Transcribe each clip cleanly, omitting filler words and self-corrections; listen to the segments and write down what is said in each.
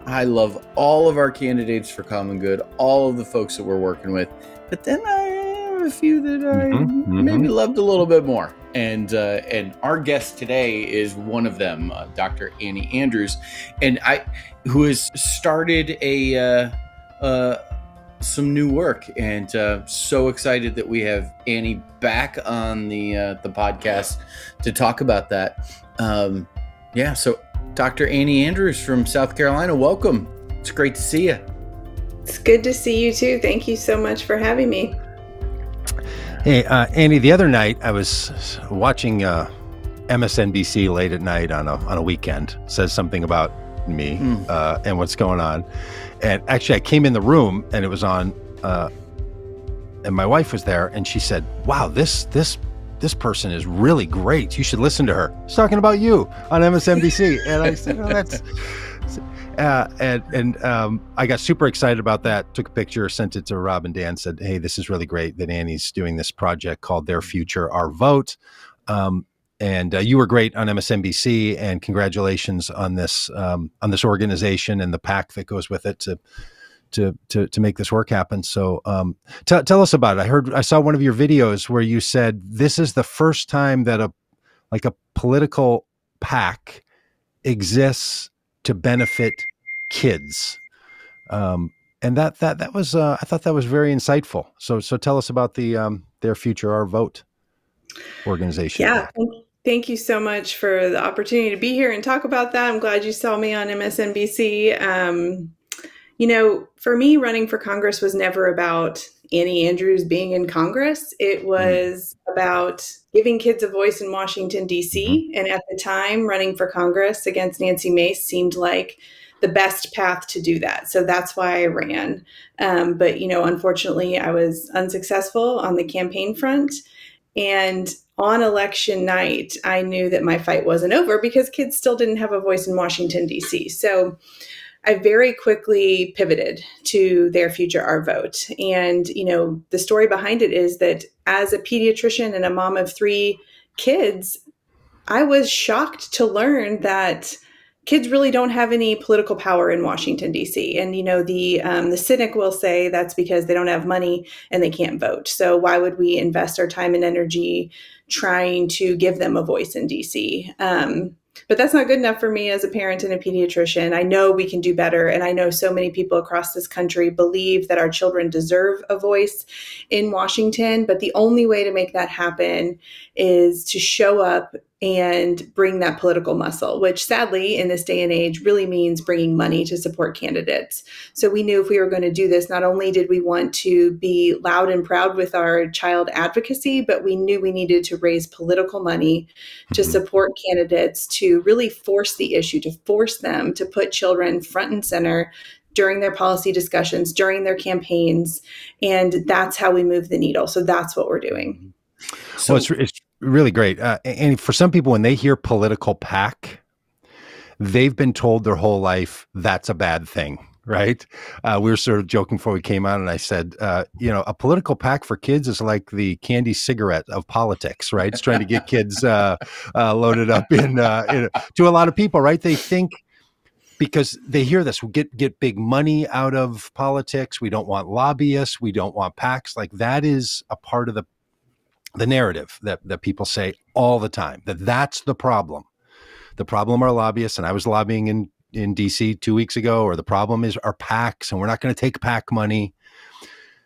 I love all of our candidates for common good, all of the folks that we're working with, but then I have a few that I maybe loved a little bit more. And our guest today is one of them, Dr. Annie Andrews, who has started some new work, and so excited that we have Annie back on the podcast to talk about that. So Dr. Annie Andrews from South Carolina, welcome. It's great to see you. It's good to see you too. Thank you so much for having me. Hey, Annie, the other night I was watching MSNBC late at night on a weekend. It says something about me and what's going on. And actually I came in the room and it was on, and my wife was there and she said, "Wow, this person is really great. You should listen to her. She's talking about you on MSNBC." And I said, "Oh, that's," I got super excited about that. Took a picture, sent it to Rob and Dan, said, "Hey, this is really great that Annie's doing this project called Their Future, Our Vote." And you were great on MSNBC, and congratulations on this organization and the PAC that goes with it to make this work happen. So tell us about it. I saw one of your videos where you said this is the first time that a political PAC exists to benefit kids. And that was I thought that was very insightful. So tell us about the Their Future, Our Vote organization. Yeah. Thank you so much for the opportunity to be here and talk about that. I'm glad you saw me on MSNBC. For me, running for Congress was never about Annie Andrews being in Congress. It was about giving kids a voice in Washington, D.C. And at the time, running for Congress against Nancy Mace seemed like the best path to do that. So that's why I ran. But unfortunately, I was unsuccessful on the campaign front. And on election night, I knew that my fight wasn't over because kids still didn't have a voice in Washington, D.C. So I very quickly pivoted to Their Future, Our Vote. And, the story behind it is that as a pediatrician and a mom of 3 kids, I was shocked to learn that kids really don't have any political power in Washington, D.C. And, the cynic will say that's because they don't have money and they can't vote. So why would we invest our time and energy trying to give them a voice in D.C.? But that's not good enough for me as a parent and a pediatrician. I know we can do better. And I know so many people across this country believe that our children deserve a voice in Washington. But the only way to make that happen is to show up and bring that political muscle, which sadly in this day and age really means bringing money to support candidates. So we knew if we were going to do this, not only did we want to be loud and proud with our child advocacy, but we knew we needed to raise political money to support candidates, to really force the issue, to force them to put children front and center during their policy discussions, during their campaigns. And that's how we move the needle. So that's what we're doing. So it's really great. And for some people, when they hear political PAC, they've been told their whole life that's a bad thing, right? We were sort of joking before we came on, and I said, a political PAC for kids is like the candy cigarette of politics, right? It's trying to get kids loaded up to a lot of people, right? They think, because they hear this, we'll get big money out of politics. We don't want lobbyists. We don't want PACs. Like, that is a part of the narrative that people say all the time, that's the problem. The problem are lobbyists, and I was lobbying in DC 2 weeks ago, or the problem is our PACs, and we're not going to take PAC money.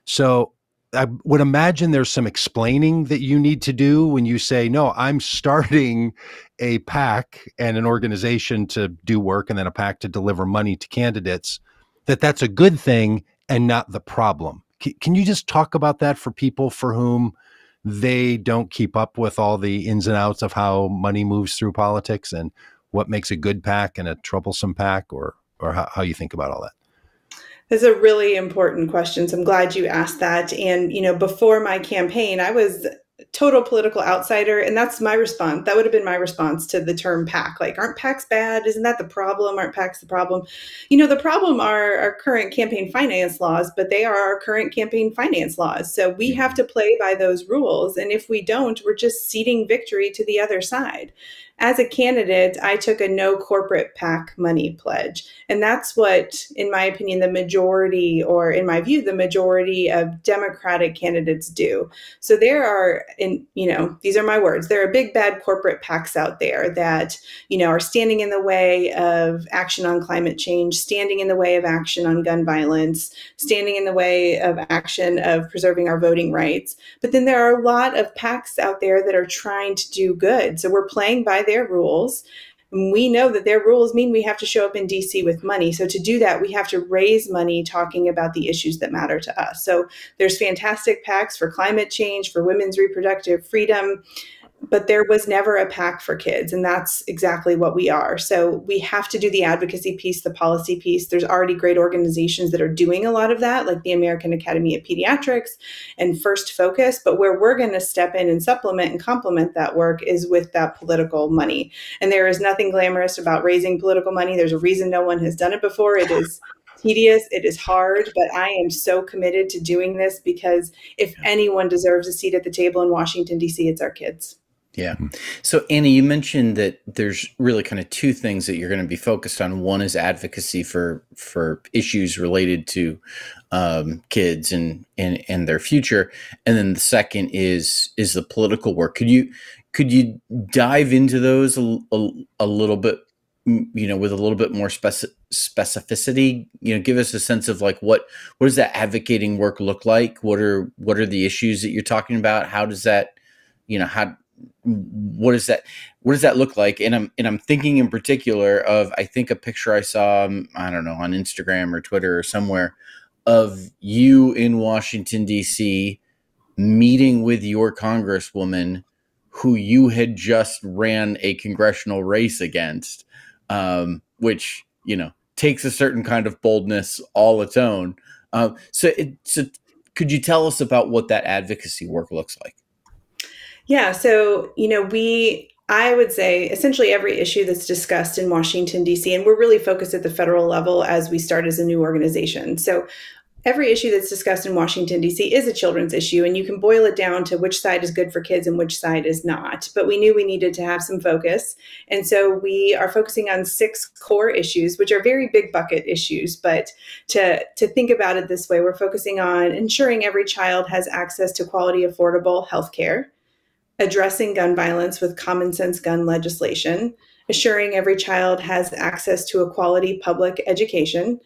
So I would imagine there's some explaining that you need to do when you say, no, I'm starting a PAC and an organization to do work, and then a PAC to deliver money to candidates, that's a good thing and not the problem. Can you just talk about that for people for whom they don't keep up with all the ins and outs of how money moves through politics, and what makes a good PAC and a troublesome PAC, or how you think about all that? That's a really important question. So I'm glad you asked that. And, before my campaign, I was total political outsider. And that's my response. That would have been my response to the term PAC. Like, aren't PACs bad? Isn't that the problem? Aren't PACs the problem? The problem are our current campaign finance laws, but they are our current campaign finance laws. So we have to play by those rules. And if we don't, we're just ceding victory to the other side. As a candidate, I took a no corporate PAC money pledge. And that's what, in my opinion, the majority, or in my view, the majority of Democratic candidates do. So there are, these are my words, there are big bad corporate PACs out there that, are standing in the way of action on climate change, standing in the way of action on gun violence, standing in the way of action of preserving our voting rights. But then there are a lot of PACs out there that are trying to do good. So we're playing by their rules. We know that their rules mean we have to show up in DC with money. So to do that, we have to raise money talking about the issues that matter to us. So there's fantastic PACs for climate change, for women's reproductive freedom, but there was never a PAC for kids. And that's exactly what we are. So we have to do the advocacy piece, the policy piece. There's already great organizations that are doing a lot of that, like the American Academy of Pediatrics and First Focus. But where we're going to step in and supplement and complement that work is with that political money. And there is nothing glamorous about raising political money. There's a reason no one has done it before. It is tedious, it is hard, but I am so committed to doing this because if anyone deserves a seat at the table in Washington, D.C., it's our kids. Yeah. So, Annie, you mentioned that there's really kind of two things that you're going to be focused on. One is advocacy for issues related to kids and their future, and then the second is the political work. Could you dive into those a little bit, with a little bit more specificity? Give us a sense of like what does that advocating work look like? What are the issues that you're talking about? How does that, what does that look like? And I'm thinking in particular of, I think a picture I saw, I don't know, on Instagram or Twitter or somewhere, of you in Washington, D.C. meeting with your congresswoman who you had just ran a congressional race against, which, takes a certain kind of boldness all its own. So could you tell us about what that advocacy work looks like? Yeah. So, I would say essentially every issue that's discussed in Washington, D.C., and we're really focused at the federal level as we start as a new organization. So every issue that's discussed in Washington, D.C. is a children's issue, and you can boil it down to which side is good for kids and which side is not. But we knew we needed to have some focus. And so we are focusing on 6 core issues, which are very big bucket issues. But to think about it this way, we're focusing on ensuring every child has access to quality, affordable health care, addressing gun violence with common sense gun legislation, assuring every child has access to a quality public education,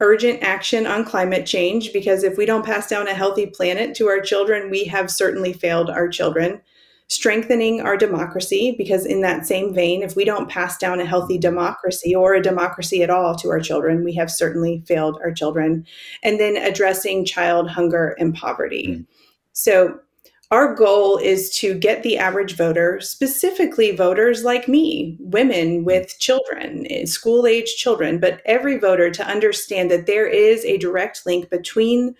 urgent action on climate change, because if we don't pass down a healthy planet to our children, we have certainly failed our children, strengthening our democracy, because in that same vein, if we don't pass down a healthy democracy or a democracy at all to our children, we have certainly failed our children, and then addressing child hunger and poverty. So our goal is to get the average voter, specifically voters like me, women with children, school-age children, but every voter to understand that there is a direct link between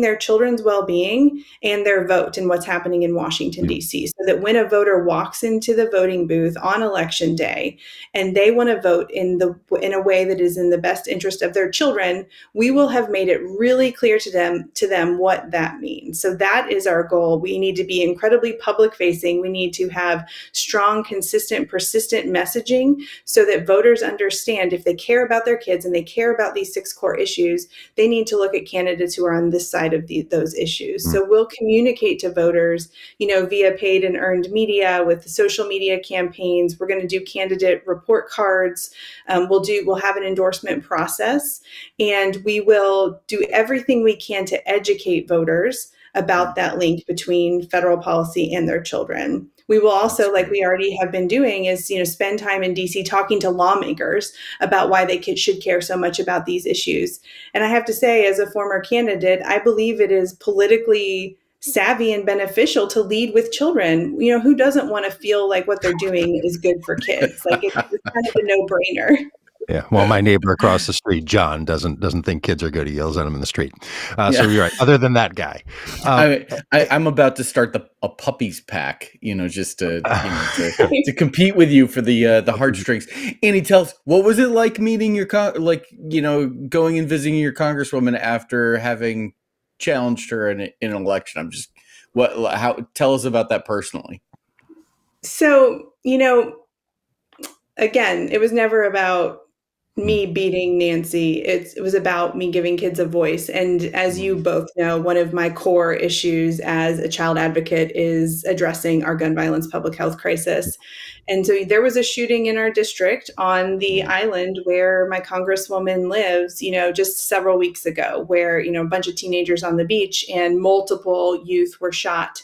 their children's well-being and their vote and what's happening in Washington, D.C. So that when a voter walks into the voting booth on election day and they want to vote in a way that is in the best interest of their children, we will have made it really clear to them what that means. So that is our goal. We need to be incredibly public-facing. We need to have strong, consistent, persistent messaging so that voters understand if they care about their kids and they care about these 6 core issues, they need to look at candidates who are on this side of those issues. So we'll communicate to voters, via paid and earned media with the social media campaigns. We're going to do candidate report cards. We'll have an endorsement process, and we will do everything we can to educate voters about that link between federal policy and their children. We will also, like we already have been doing, is spend time in DC talking to lawmakers about why they should care so much about these issues. And I have to say, as a former candidate, I believe it is politically savvy and beneficial to lead with children. Who doesn't want to feel like what they're doing is good for kids? Like it's kind of a no-brainer. Yeah. Well, my neighbor across the street, John, doesn't think kids are good. He yells at them in the street. So you're right. Other than that guy, I'm about to start a puppies pack. Just to compete with you for the heartstrings. And he tells, what was it like meeting your going and visiting your congresswoman after having challenged her in an election? Tell us about that personally. So, again, it was never about me beating Nancy. It was about me giving kids a voice. And as you both know, one of my core issues as a child advocate is addressing our gun violence public health crisis. And so there was a shooting in our district on the island where my congresswoman lives, just several weeks ago, where, a bunch of teenagers on the beach and multiple youth were shot.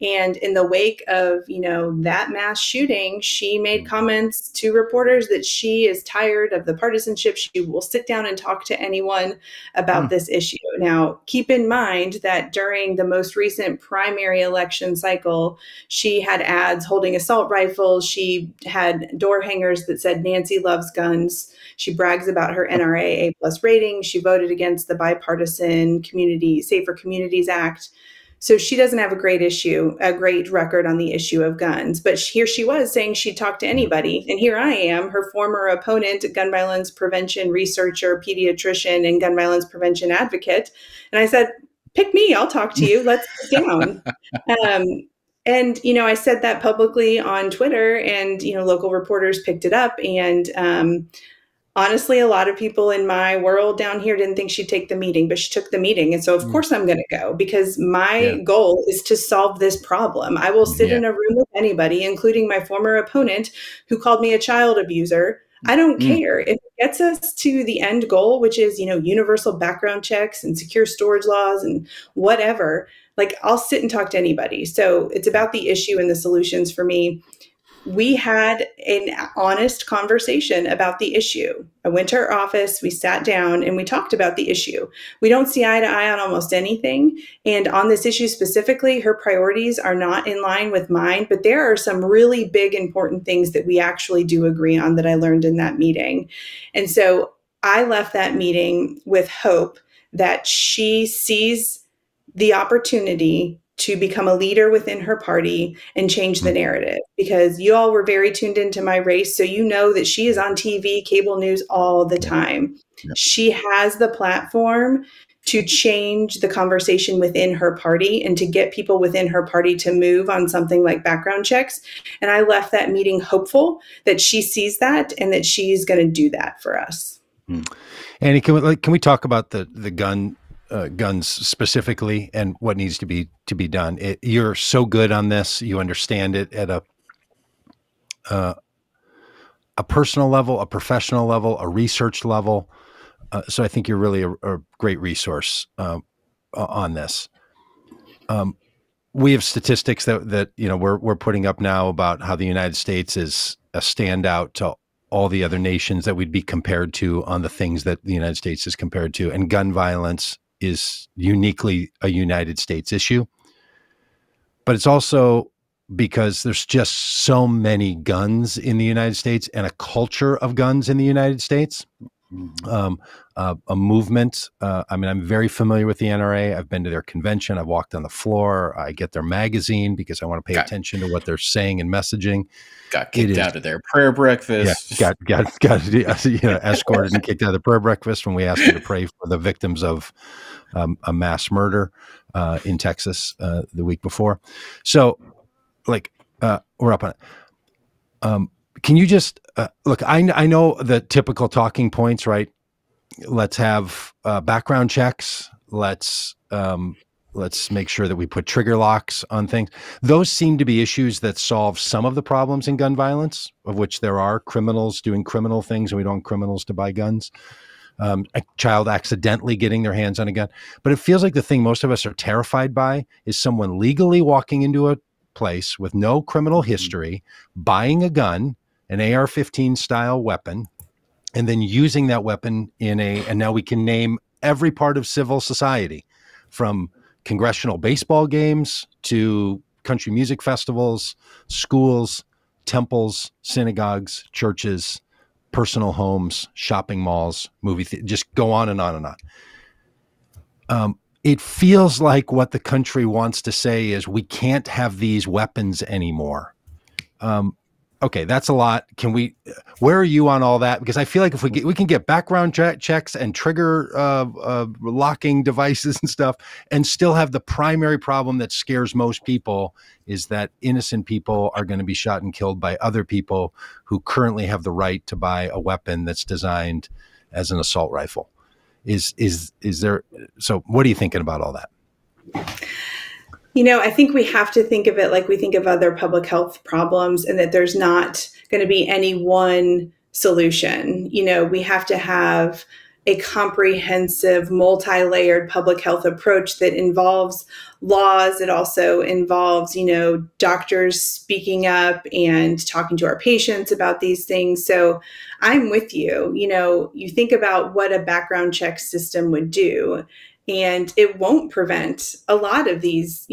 And in the wake of, that mass shooting, she made comments to reporters that she is tired of the partisanship. She will sit down and talk to anyone about this issue. Now, keep in mind that during the most recent primary election cycle, she had ads holding assault rifles. She had door hangers that said Nancy loves guns. She brags about her NRA A+ rating. She voted against the bipartisan Safer Communities Act. So she doesn't have a great record on the issue of guns. But here she was saying she'd talk to anybody. And here I am, her former opponent, gun violence prevention researcher, pediatrician, and gun violence prevention advocate. And I said, pick me, I'll talk to you. Let's sit down. And, I said that publicly on Twitter, and, local reporters picked it up. And honestly, a lot of people in my world down here didn't think she'd take the meeting, but she took the meeting. And so, of course, I'm going to go, because my goal is to solve this problem. I will sit in a room with anybody, including my former opponent who called me a child abuser. I don't care. If it gets us to the end goal, which is, universal background checks and secure storage laws and whatever, I'll sit and talk to anybody. So it's about the issue and the solutions for me. We had an honest conversation about the issue. I went to her office, we sat down, and we talked about the issue. We don't see eye to eye on almost anything. And on this issue specifically, her priorities are not in line with mine, but there are some really big, important things that we actually do agree on that I learned in that meeting. And so I left that meeting with hope that she sees the opportunity to become a leader within her party and change the narrative, because you all were very tuned into my race. So that she is on TV, cable news all the time. Yeah. She has the platform to change the conversation within her party and to get people within her party to move on something like background checks. And I left that meeting hopeful that she sees that and that she's going to do that for us. Annie, can we talk about the guns specifically and what needs to be done? You're so good on this. You understand it at a personal level, a professional level, a research level. So I think you're really a great resource on this. We have statistics that we're putting up now about how the United States is a standout to all the other nations that we'd be compared to on the things that the United States is compared to, and gun violence is uniquely a United States issue. But it's also because there's just so many guns in the United States and a culture of guns in the United States. A movement. I'm very familiar with the NRA. I've been to their convention. I've walked on the floor. I get their magazine because I want to pay attention to what they're saying and messaging. Got kicked out of their prayer breakfast. Yeah, got escorted and kicked out of the prayer breakfast when we asked them to pray for the victims of a mass murder in Texas the week before. So, we're up on it. Can you just look? I know the typical talking points, right? Let's have background checks. Let's make sure that we put trigger locks on things. Those seem to be issues that solve some of the problems in gun violence, of which there are criminals doing criminal things, and we don't want criminals to buy guns. A child accidentally getting their hands on a gun. But it feels like the thing most of us are terrified by is someone legally walking into a place with no criminal history, buying a gun, an AR-15 style weapon, and then using that weapon and now we can name every part of civil society, from congressional baseball games to country music festivals, schools, temples, synagogues, churches, personal homes, shopping malls, just go on and on and on. It feels like what the country wants to say is we can't have these weapons anymore. Okay, that's a lot. Where are you on all that? Because I feel like if we can get background checks and trigger locking devices and stuff, and still have the primary problem that scares most people is that innocent people are going to be shot and killed by other people who currently have the right to buy a weapon that's designed as an assault rifle. Is there? So what are you thinking about all that? I think we have to think of it like we think of other public health problems, and that there's not going to be any one solution. We have to have a comprehensive, multi-layered public health approach that involves laws. It also involves, doctors speaking up and talking to our patients about these things. So I'm with you. You think about what a background check system would do, and it won't prevent a lot of these,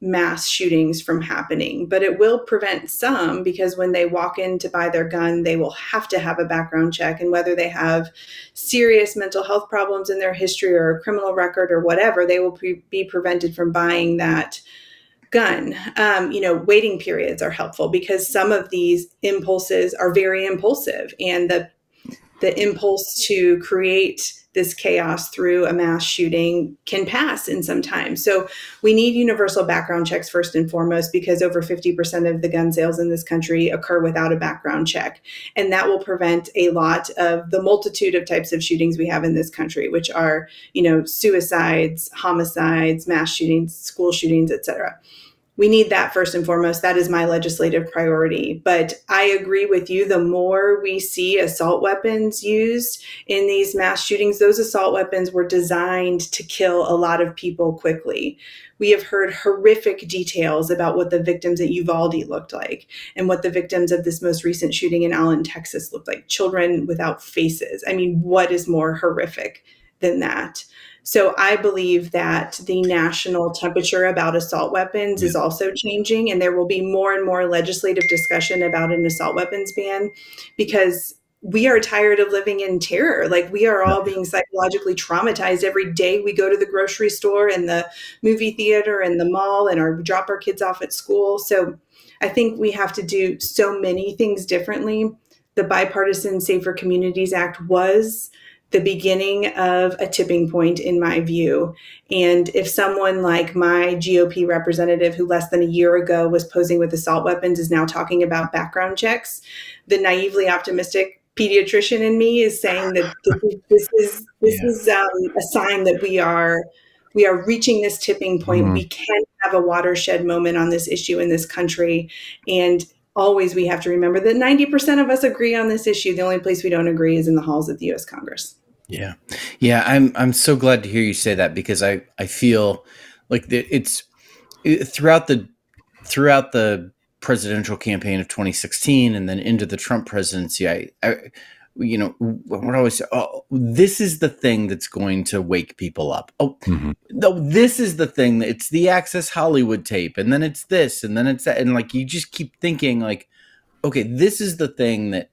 mass shootings from happening, but it will prevent some, because when they walk in to buy their gun, they will have to have a background check. And whether they have serious mental health problems in their history or a criminal record or whatever, they will be prevented from buying that gun. Waiting periods are helpful, because some of these impulses are very impulsive, and the impulse to create this chaos through a mass shooting can pass in some time. So we need universal background checks first and foremost, because over 50% of the gun sales in this country occur without a background check. And that will prevent a lot of the multitude of types of shootings we have in this country, which are, suicides, homicides, mass shootings, school shootings, et cetera. We need that first and foremost. That is my legislative priority. But I agree with you. The more we see assault weapons used in these mass shootings, those assault weapons were designed to kill a lot of people quickly. We have heard horrific details about what the victims at Uvalde looked like, and what the victims of this most recent shooting in Allen, Texas looked like. Children without faces. I mean, what is more horrific than that? So I believe that the national temperature about assault weapons is also changing, and there will be more and more legislative discussion about an assault weapons ban, because we are tired of living in terror. Like, we are all being psychologically traumatized every day we go to the grocery store and the movie theater and the mall, and drop our kids off at school. So I think we have to do so many things differently. The Bipartisan Safer Communities Act was the beginning of a tipping point, in my view. And if someone like my GOP representative, who less than a year ago was posing with assault weapons, is now talking about background checks, the naively optimistic pediatrician in me is saying that this is a sign that we are reaching this tipping point. Mm-hmm. We can have a watershed moment on this issue in this country. And always we have to remember that 90% of us agree on this issue. The only place we don't agree is in the halls of the U.S. Congress. Yeah. Yeah. I'm so glad to hear you say that, because I feel like throughout the presidential campaign of 2016 and then into the Trump presidency, I what I always say, this is the thing that's going to wake people up. No, this is the thing. It's the Access Hollywood tape, and then it's this, and then it's that, and like you just keep thinking like, okay, this is the thing that,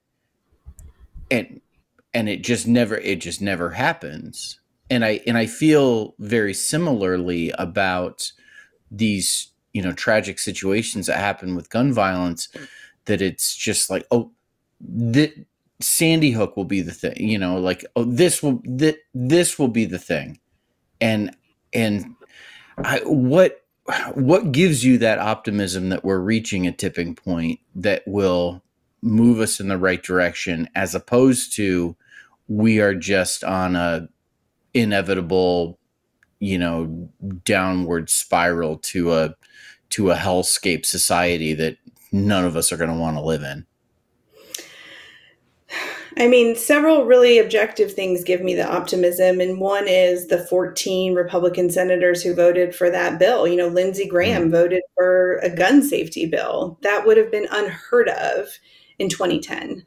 and it just never happens. And I feel very similarly about these tragic situations that happen with gun violence, that it's just like, Sandy Hook will be the thing, this will be the thing. And what gives you that optimism that we're reaching a tipping point that will move us in the right direction, as opposed to we are just on a inevitable, downward spiral to a hellscape society that none of us are going to want to live in? I mean, several really objective things give me the optimism. And one is the 14 Republican senators who voted for that bill. Lindsey Graham voted for a gun safety bill. That would have been unheard of in 2010.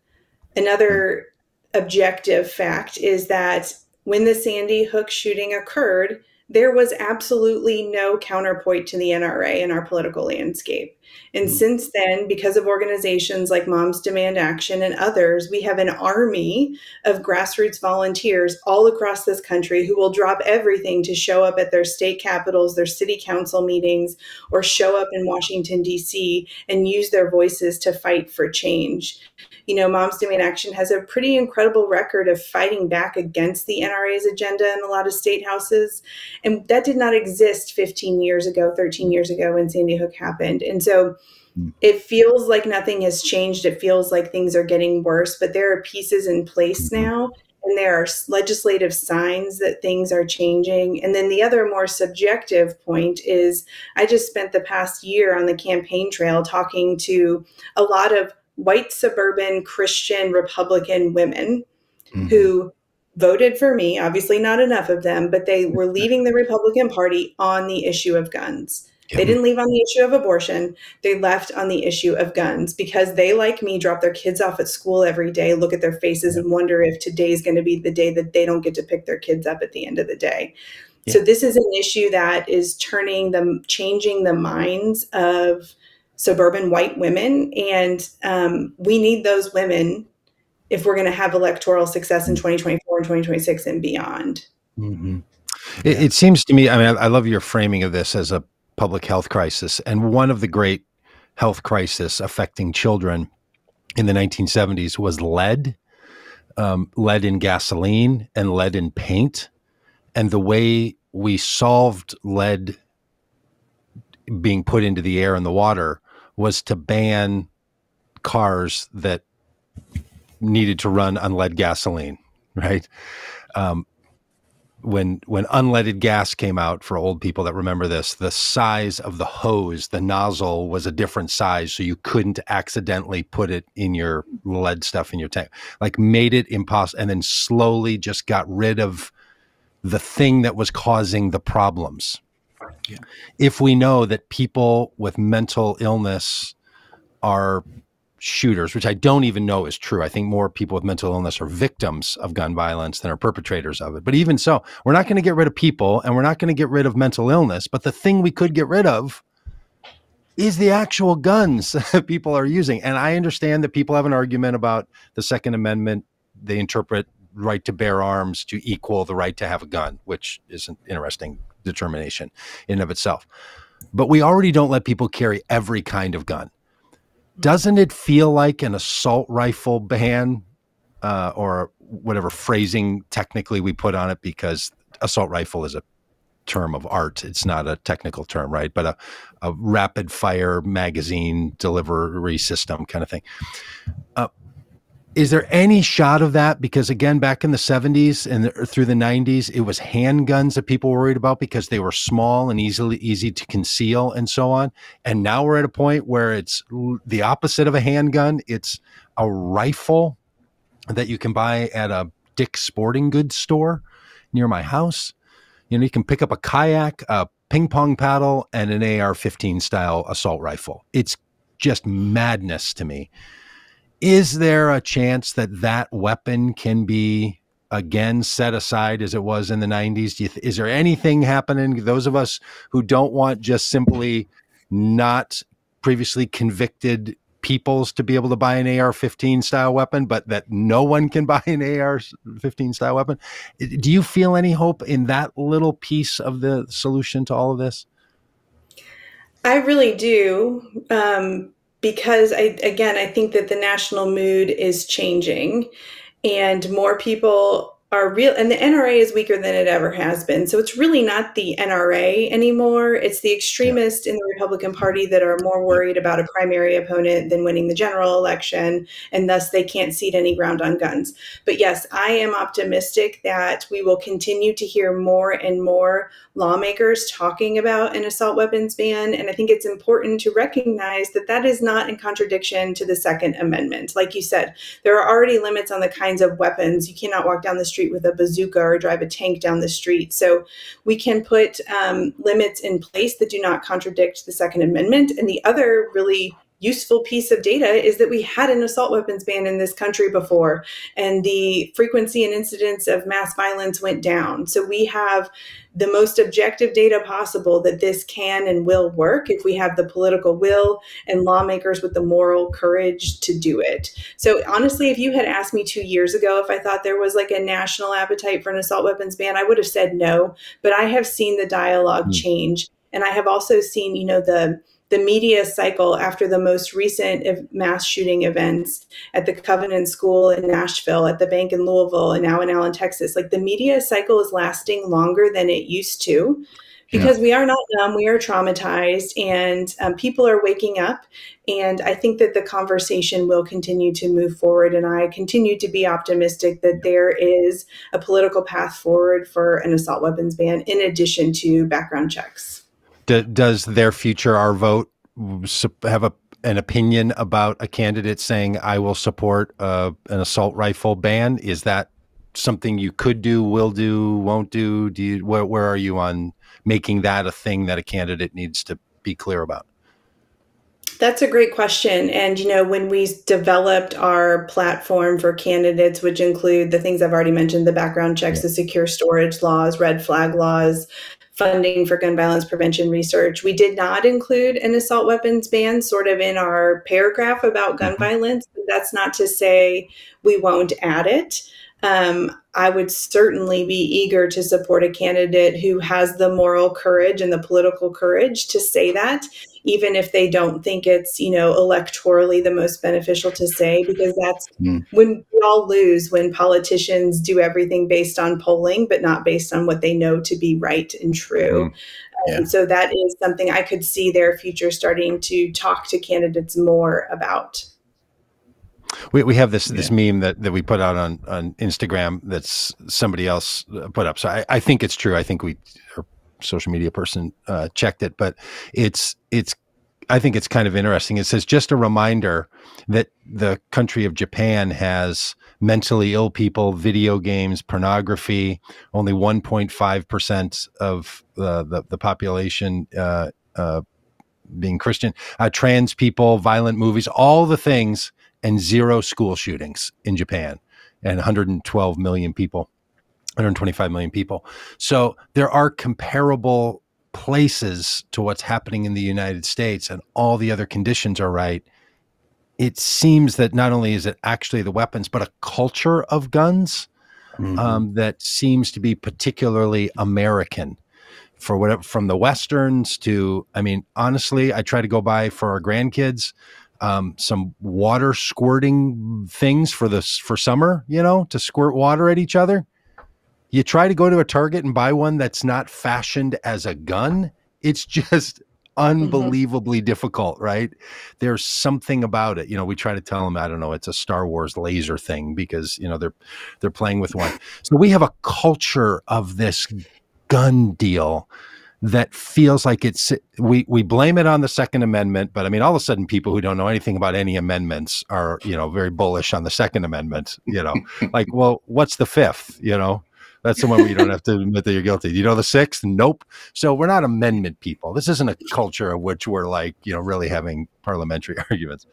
Another objective fact is that when the Sandy Hook shooting occurred, there was absolutely no counterpoint to the NRA in our political landscape. And since then, because of organizations like Moms Demand Action and others, we have an army of grassroots volunteers all across this country who will drop everything to show up at their state capitals, their city council meetings, or show up in Washington, D.C. and use their voices to fight for change. You know, Moms Demand Action has a pretty incredible record of fighting back against the NRA's agenda in a lot of state houses. And that did not exist 15 years ago, 13 years ago when Sandy Hook happened. And so it feels like nothing has changed. It feels like things are getting worse, but there are pieces in place now, and there are legislative signs that things are changing. And then the other more subjective point is I just spent the past year on the campaign trail talking to a lot of white suburban Christian Republican women who voted for me, obviously not enough of them, but they were leaving the Republican Party on the issue of guns. They didn't leave on the issue of abortion. They left on the issue of guns because they, like me, drop their kids off at school every day, look at their faces and wonder if today's going to be the day that they don't get to pick their kids up at the end of the day. So this is an issue that is changing the minds of suburban white women. And we need those women if we're going to have electoral success in 2024 and 2026 and beyond. It seems to me, I mean, I love your framing of this as a public health crisis. And one of the great health crises affecting children in the 1970s was lead in gasoline and lead in paint. And the way we solved lead being put into the air and the water was to ban cars that needed to run on lead gasoline, right? When unleaded gas came out, for old people that remember this, the size of the hose, the nozzle was a different size, so you couldn't accidentally put it in your lead stuff in your tank. Like made it impossible, and then slowly just got rid of the thing that was causing the problems. If we know that people with mental illness are shooters, which I don't even know is true. I think more people with mental illness are victims of gun violence than are perpetrators of it. But even so, we're not going to get rid of people and we're not going to get rid of mental illness. But the thing we could get rid of is the actual guns that people are using. And I understand that people have an argument about the Second Amendment. They interpret right to bear arms to equal the right to have a gun, which is an interesting determination in and of itself. But we already don't let people carry every kind of gun. Doesn't it feel like an assault rifle ban or whatever phrasing technically we put on it, because assault rifle is a term of art. It's not a technical term, right? But a rapid fire magazine delivery system kind of thing. Is there any shot of that? Because again, back in the 70s and through the 90s, it was handguns that people were worried about because they were small and easy to conceal and so on. And now we're at a point where it's the opposite of a handgun. It's a rifle that you can buy at a Dick's Sporting Goods store near my house. You know, you can pick up a kayak, a ping pong paddle, and an AR-15 style assault rifle. It's just madness to me. Is there a chance that that weapon can be again set aside as it was in the 90s? Is there anything happening? Those of us who don't want just simply not previously convicted peoples to be able to buy an AR-15 style weapon, but that no one can buy an AR-15 style weapon. Do you feel any hope in that little piece of the solution to all of this? I really do. Because I think that the national mood is changing and more people are real, and the NRA is weaker than it ever has been. So it's really not the NRA anymore. It's the extremists in the Republican Party that are more worried about a primary opponent than winning the general election, and thus they can't cede any ground on guns. But yes, I am optimistic that we will continue to hear more and more lawmakers talking about an assault weapons ban. And I think it's important to recognize that that is not in contradiction to the Second Amendment. Like you said, there are already limits on the kinds of weapons. You cannot walk down the street with a bazooka or drive a tank down the street. So we can put limits in place that do not contradict the Second Amendment. And the other really useful piece of data is that we had an assault weapons ban in this country before, and the frequency and incidence of mass violence went down. So we have the most objective data possible that this can and will work if we have the political will and lawmakers with the moral courage to do it. So honestly, if you had asked me 2 years ago if I thought there was like a national appetite for an assault weapons ban, I would have said no. But I have seen the dialogue change. And I have also seen, the media cycle after the most recent mass shooting events at the Covenant School in Nashville, at the bank in Louisville, and now in Allen, Texas. Like, the media cycle is lasting longer than it used to, because we are not dumb, we are traumatized, and people are waking up. And I think that the conversation will continue to move forward. And I continue to be optimistic that there is a political path forward for an assault weapons ban, in addition to background checks. Does their future, our vote, have an opinion about a candidate saying, I will support an assault rifle ban? Is that something you could do, will do, won't do? Where are you on making that a thing that a candidate needs to be clear about? That's a great question. And, when we developed our platform for candidates, which include the things I've already mentioned, the background checks, the secure storage laws, red flag laws, funding for gun violence prevention research, we did not include an assault weapons ban sort of in our paragraph about gun violence. But that's not to say we won't add it. I would certainly be eager to support a candidate who has the moral courage and the political courage to say that, even if they don't think it's, electorally the most beneficial to say, because that's when we all lose, when politicians do everything based on polling, but not based on what they know to be right and true. So that is something I could see their future starting to talk to candidates more about. We have this meme that we put out on Instagram that's somebody else put up. So I think it's true. I think our social media person checked it, but I think it's kind of interesting. It says, just a reminder that the country of Japan has mentally ill people, video games, pornography, only 1.5% of the population being Christian, trans people, violent movies, all the things, and 0 school shootings in Japan, and 125 million people. So there are comparable places to what's happening in the United States, and all the other conditions are right. It seems that not only is it actually the weapons, but a culture of guns that seems to be particularly American. For whatever, from the Westerns to, honestly, I try to go buy for our grandkids some water squirting things for summer, to squirt water at each other. You try to go to a Target and buy one that's not fashioned as a gun. It's just unbelievably difficult, right? There's something about it. We try to tell them, I don't know, it's a Star Wars laser thing, because, they're playing with one. So we have a culture of this gun deal that feels like we blame it on the Second Amendment, but all of a sudden people who don't know anything about any amendments are, very bullish on the Second Amendment, like, well, what's the Fifth, That's the one where you don't have to admit that you're guilty. Do you know the Sixth? Nope. So we're not amendment people. This isn't a culture of which we're like, really having parliamentary arguments.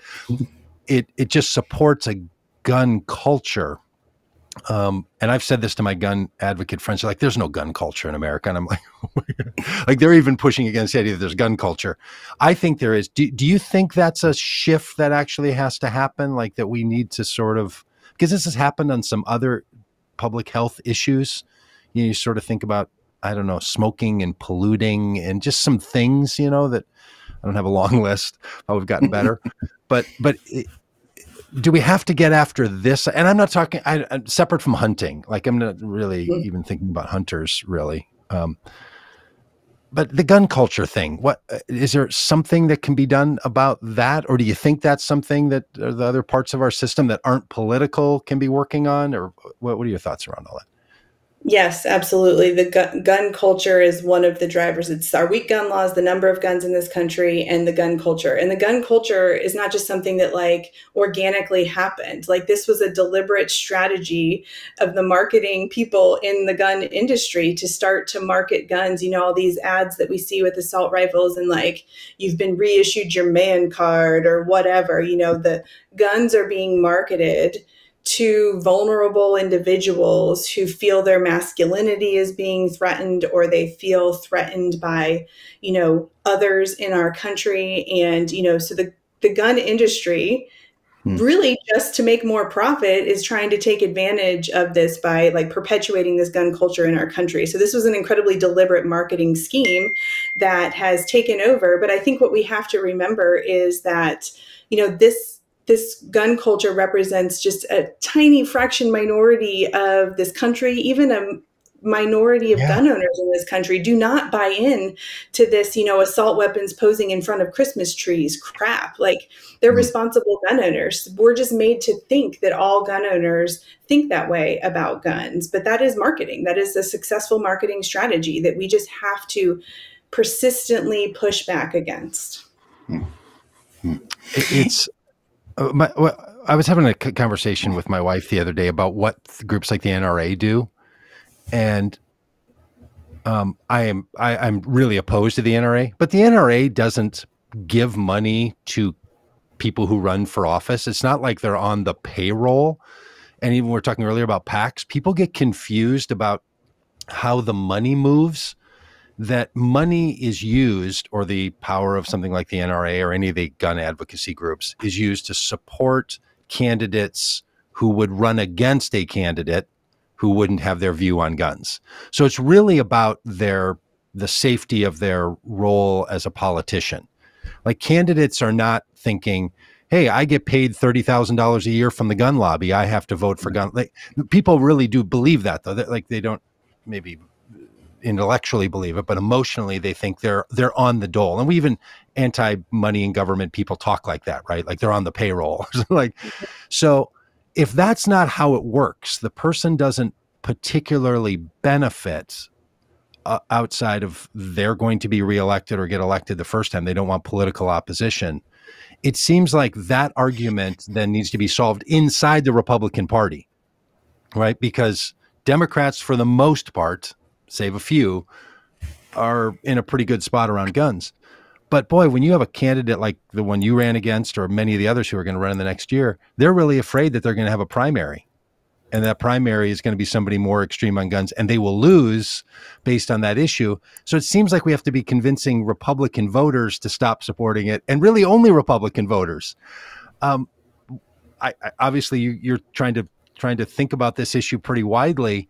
It just supports a gun culture. And I've said this to my gun advocate friends, like, there's no gun culture in America. And I'm like, they're even pushing against the idea that there's gun culture. I think there is. Do you think that's a shift that actually has to happen? Like, that we need to sort of, because this has happened on some other public health issues. You sort of think about, I don't know, smoking and polluting and just some things, that I don't have a long list, how we've gotten better, but do we have to get after this? And I'm not talking, I'm separate from hunting. Like, I'm not really even thinking about hunters, really. But the gun culture thing, what is there something that can be done about that? Or do you think that's something that the other parts of our system that aren't political can be working on? Or what are your thoughts around all that? Yes, absolutely. The gun culture is one of the drivers. It's our weak gun laws, the number of guns in this country, and the gun culture. And the gun culture is not just something that like organically happened. Like this was a deliberate strategy of the marketing people in the gun industry to start to market guns. You know, all these ads that we see with assault rifles and like you've been reissued your man card or whatever. You know, the guns are being marketed to vulnerable individuals who feel their masculinity is being threatened, or they feel threatened by, you know, others in our country. And, you know, so the gun industry really just to make more profit is trying to take advantage of this by like perpetuating this gun culture in our country. So this was an incredibly deliberate marketing scheme that has taken over. But I think what we have to remember is that, you know, this gun culture represents just a tiny fraction minority of this country. Even a minority of gun owners in this country do not buy in to this, you know, assault weapons posing in front of Christmas trees crap. Like they're responsible gun owners. We're just made to think that all gun owners think that way about guns, but that is marketing. That is a successful marketing strategy that we just have to persistently push back against. It's I was having a conversation with my wife the other day about what groups like the NRA do, and I'm really opposed to the NRA. But the NRA doesn't give money to people who run for office. It's not like they're on the payroll. And even we were talking earlier about PACs. People get confused about how the money moves. That money is used, or the power of something like the NRA or any of the gun advocacy groups is used to support candidates who would run against a candidate who wouldn't have their view on guns. So it's really about the safety of their role as a politician. Like candidates are not thinking, hey, I get paid $30,000 a year from the gun lobby, I have to vote for gun. Like, people really do believe that, though. Like they don't maybe intellectually believe it, but emotionally they think they're on the dole. And we even anti-money in government people talk like that, right? Like they're on the payroll. Like, so if that's not how it works, the person doesn't particularly benefit outside of they're going to be reelected or get elected the first time. They don't want political opposition. It seems like that argument then needs to be solved inside the Republican Party, right? Because Democrats, for the most part, save a few, are in a pretty good spot around guns. But boy, when you have a candidate like the one you ran against, or many of the others who are going to run in the next year, they're really afraid that they're going to have a primary. And that primary is going to be somebody more extreme on guns, and they will lose based on that issue. So it seems like we have to be convincing Republican voters to stop supporting it, and really only Republican voters. Obviously, you're trying to think about this issue pretty widely.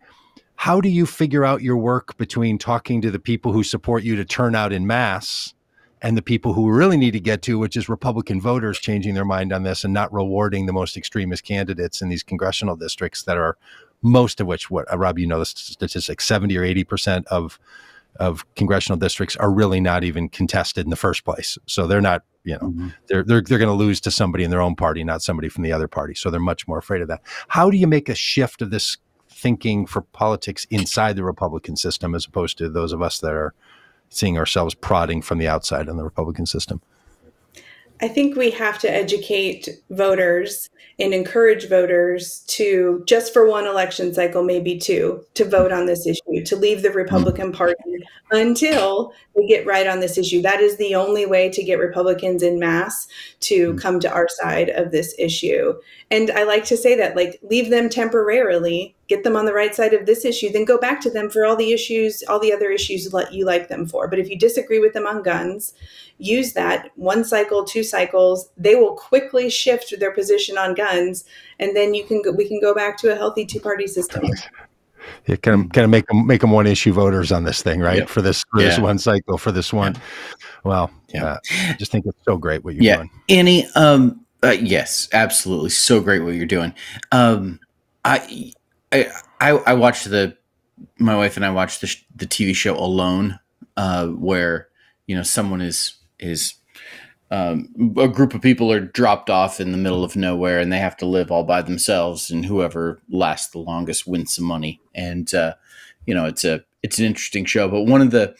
How do you figure out your work between talking to the people who support you to turn out in mass and the people who really need to get to, which is Republican voters changing their mind on this and not rewarding the most extremist candidates in these congressional districts that are most of which, Rob, you know the statistics, 70 or 80% of congressional districts are really not even contested in the first place. So they're not, you know, they're going to lose to somebody in their own party, not somebody from the other party. So they're much more afraid of that. How do you make a shift of this thinking for politics inside the Republican system, as opposed to those of us that are seeing ourselves prodding from the outside in the Republican system? I think we have to educate voters and encourage voters to, just for one election cycle, maybe two, to vote on this issue, to leave the Republican Party until we get right on this issue. That is the only way to get Republicans en masse to come to our side of this issue. And I like to say that, like, leave them temporarily, get them on the right side of this issue, then go back to them for all the issues, all the other issues that you like them for. But if you disagree with them on guns, use that one cycle, two cycles, they will quickly shift their position on guns. And then we can go back to a healthy two-party system. Yeah, kind of make them one issue voters on this thing, right? Yep. For this one cycle, for this one. Well, I just think it's so great what you're doing. Annie, yes, absolutely. So great what you're doing. I watched my wife and I watched the TV show Alone, where, you know, someone is a group of people are dropped off in the middle of nowhere and they have to live all by themselves, and whoever lasts the longest wins some money. And it's an interesting show. But one of the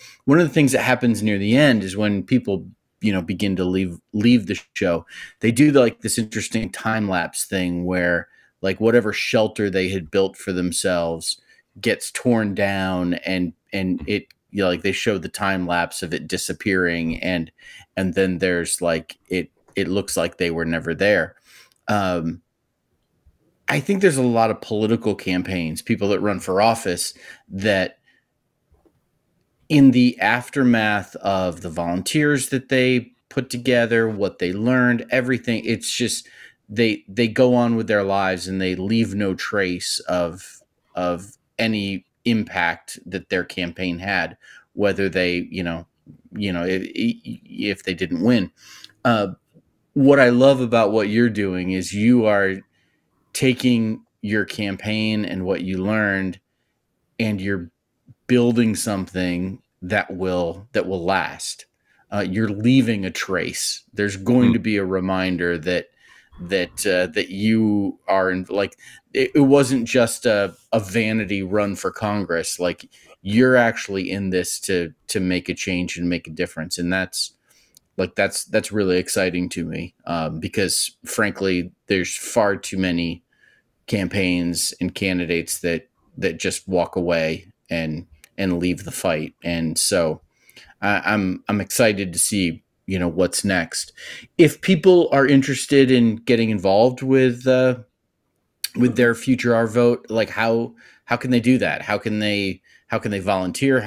things that happens near the end is when people begin to leave the show, they do this interesting time lapse thing where like whatever shelter they had built for themselves gets torn down, and it they show the time lapse of it disappearing, and then there's it looks like they were never there. I think there's a lot of political campaigns, people that run for office, that in the aftermath of the volunteers that they put together, what they learned, everything, it's just they go on with their lives and they leave no trace of any impact that their campaign had, whether they if they didn't win. What I love about what you're doing is you are taking your campaign and what you learned, and you're building something that will last. You're leaving a trace. There's going to be a reminder that you are in, it wasn't just a vanity run for Congress. Like, you're actually in this to make a change and make a difference. And that's really exciting to me, because frankly, there's far too many campaigns and candidates that just walk away and leave the fight. And so I'm excited to see, what's next. If people are interested in getting involved with their Future Our Vote, like how can they do that? How can they volunteer?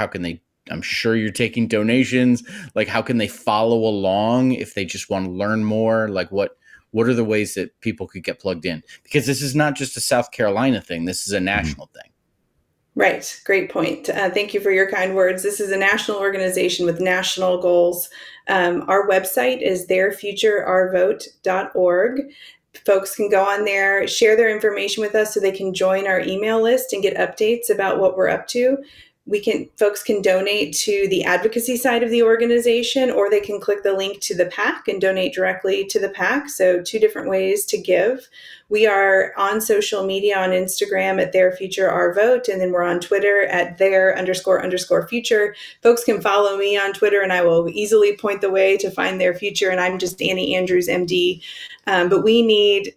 I'm sure you're taking donations. Like, how can they follow along if they just want to learn more? Like, what are the ways that people could get plugged in? Because this is not just a South Carolina thing. This is a national thing. Right. Great point. Thank you for your kind words. This is a national organization with national goals. Our website is theirfutureourvote.org. Folks can go on there, share their information with us so they can join our email list and get updates about what we're up to. Folks can donate to the advocacy side of the organization, or they can click the link to the PAC and donate directly to the PAC. So 2 different ways to give. We are on social media, on Instagram at Their Future Our Vote, and then we're on Twitter at __future. Folks can follow me on Twitter and I will easily point the way to find Their Future. And I'm just Annie Andrews, MD. But we need,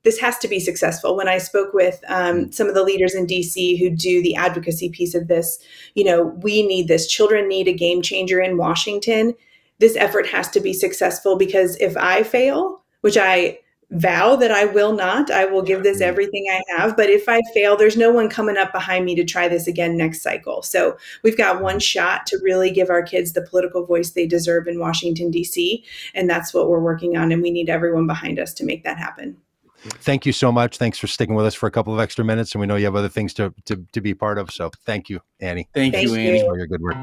this has to be successful. When I spoke with some of the leaders in DC who do the advocacy piece of this, we need this. Children need a game changer in Washington. This effort has to be successful, because if I fail, which I vow that I will not, I will give this everything I have. But if I fail, there's no one coming up behind me to try this again next cycle. So we've got one shot to really give our kids the political voice they deserve in Washington, D.C. And that's what we're working on. And we need everyone behind us to make that happen. Thank you so much. Thanks for sticking with us for a couple of extra minutes. And we know you have other things to be part of. So thank you, Annie. Thank you, Annie, for your good work.